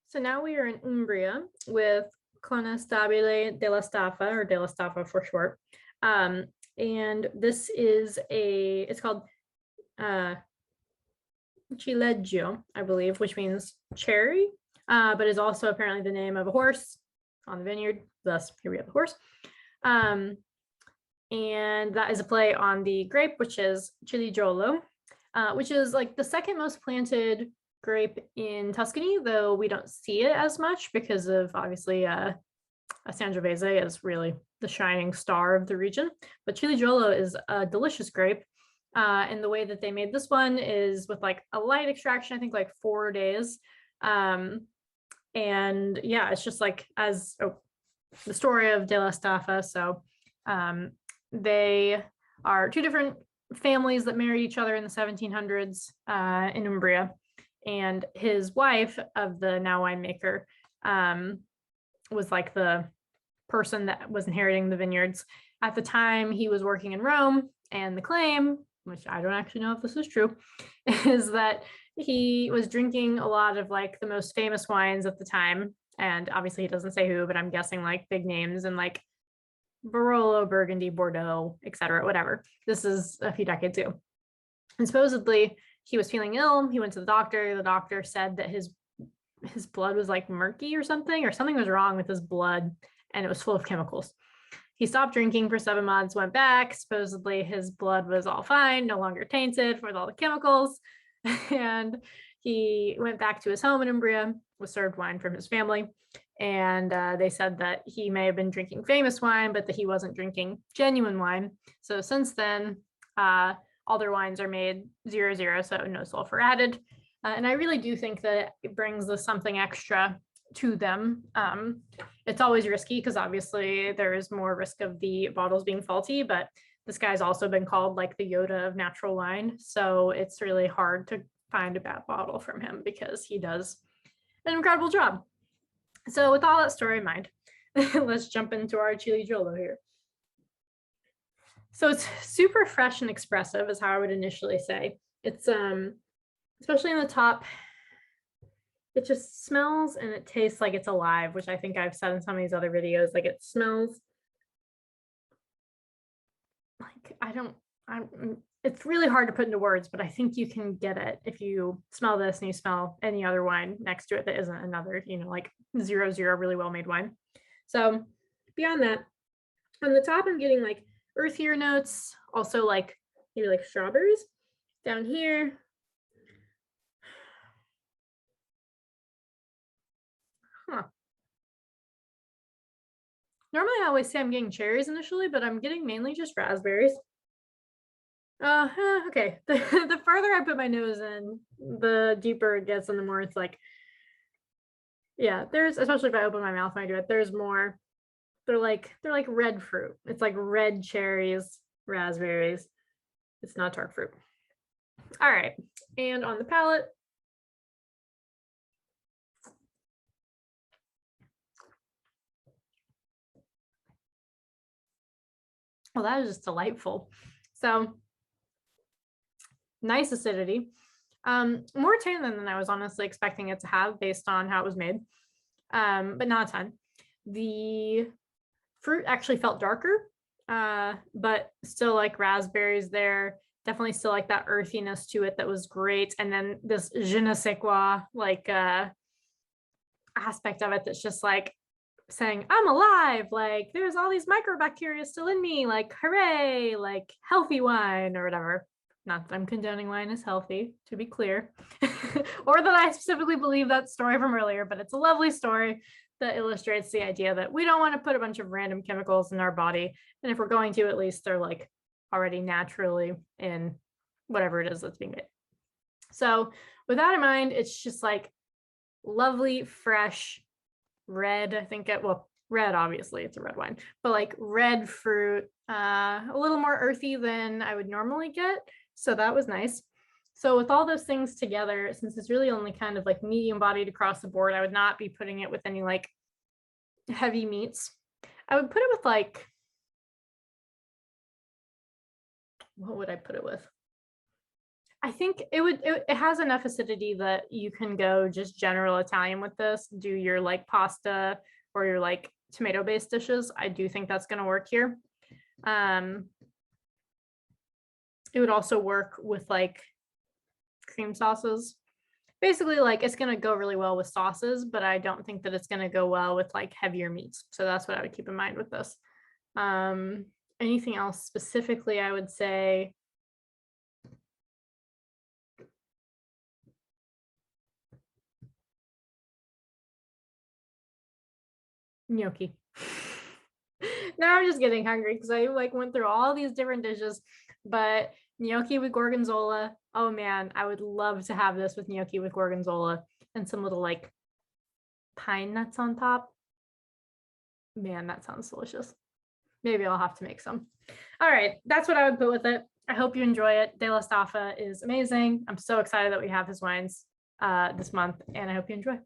So now we are in Umbria with Conestabile della Staffa, or della Staffa for short. And this is it's called Ciliegio, I believe, which means cherry, but is also apparently the name of a horse on the vineyard. Thus, here we have the horse. And that is a play on the grape, which is Ciliegiolo, which is like the second most planted grape in Tuscany, though we don't see it as much because of obviously Sangiovese is really the shining star of the region. But Ciliegiolo is a delicious grape. And the way that they made this one is with like a light extraction, I think like 4 days. And yeah, it's just like the story of della Staffa. So they are two different families that married each other in the 1700s in Umbria. And his wife of the now winemaker was like the person that was inheriting the vineyards. At the time, he was working in Rome, and the claim, which I don't actually know if this is true, is that he was drinking a lot of like the most famous wines at the time. And obviously he doesn't say who, but I'm guessing like big names and like Barolo, Burgundy, Bordeaux, etc., whatever. This is a few decades ago. And supposedly he was feeling ill. He went to the doctor. The doctor said that his blood was like murky or something was wrong with his blood, and it was full of chemicals. He stopped drinking for 7 months, went back. Supposedly his blood was all fine, no longer tainted with all the chemicals. And he went back to his home in Umbria, was served wine from his family. And they said that he may have been drinking famous wine, but that he wasn't drinking genuine wine. So since then, all their wines are made 0-0, so no sulfur added. And I really do think that it brings something extra to them. It's always risky because obviously there is more risk of the bottles being faulty, but this guy's also been called like the Yoda of natural wine. So it's really hard to find a bad bottle from him because he does an incredible job. So with all that story in mind, let's jump into our Ciliegiolo here. So it's super fresh and expressive is how I would initially say. It's especially in the top, it just smells and it tastes like it's alive, which I think I've said in some of these other videos. Like it smells like it's really hard to put into words, but I think you can get it if you smell this and you smell any other wine next to it that isn't another, like 0-0 really well made wine. So beyond that, on the top, I'm getting like earthier notes, also like maybe like strawberries. Down here, normally I always say I'm getting cherries initially, but I'm getting mainly just raspberries. Okay. The further I put my nose in, the deeper it gets and the more it's like, yeah, there's, especially if I open my mouth when I do it, there's more. They're like red fruit. It's like red cherries, raspberries. It's not tart fruit. All right. And on the palate, well, that is just delightful. So nice acidity. More tannin than I was honestly expecting it to have based on how it was made, but not a ton. The fruit actually felt darker, but still like raspberries there. Definitely still like that earthiness to it that was great. And then this je ne sais quoi like aspect of it that's just like saying, I'm alive, like there's all these microbacteria still in me, like hooray, like healthy wine or whatever. Not that I'm condoning wine is healthy, to be clear, or that I specifically believe that story from earlier, but it's a lovely story that illustrates the idea that we don't want to put a bunch of random chemicals in our body. And if we're going to, at least they're like already naturally in whatever it is that's being made. So with that in mind, it's just like lovely, fresh, red, I think red, obviously it's a red wine, but like red fruit, a little more earthy than I would normally get. So that was nice. So with all those things together, since it's really only kind of like medium bodied across the board, I would not be putting it with any like heavy meats. I would put it with like, what would I put it with? I think it has enough acidity that you can go just general Italian with this, do your like pasta or your like tomato based dishes. I do think that's going to work here. It would also work with like cream sauces. Basically, like it's going to go really well with sauces, but I don't think that it's going to go well with like heavier meats. So that's what I would keep in mind with this. Anything else specifically, I would say gnocchi. Now I'm just getting hungry because I like went through all these different dishes, but gnocchi with gorgonzola. Oh man, I would love to have this with gnocchi with gorgonzola and some little like pine nuts on top. Man, that sounds delicious. Maybe I'll have to make some. All right, that's what I would put with it. I hope you enjoy it. De La Staffa is amazing. I'm so excited that we have his wines this month, and I hope you enjoy.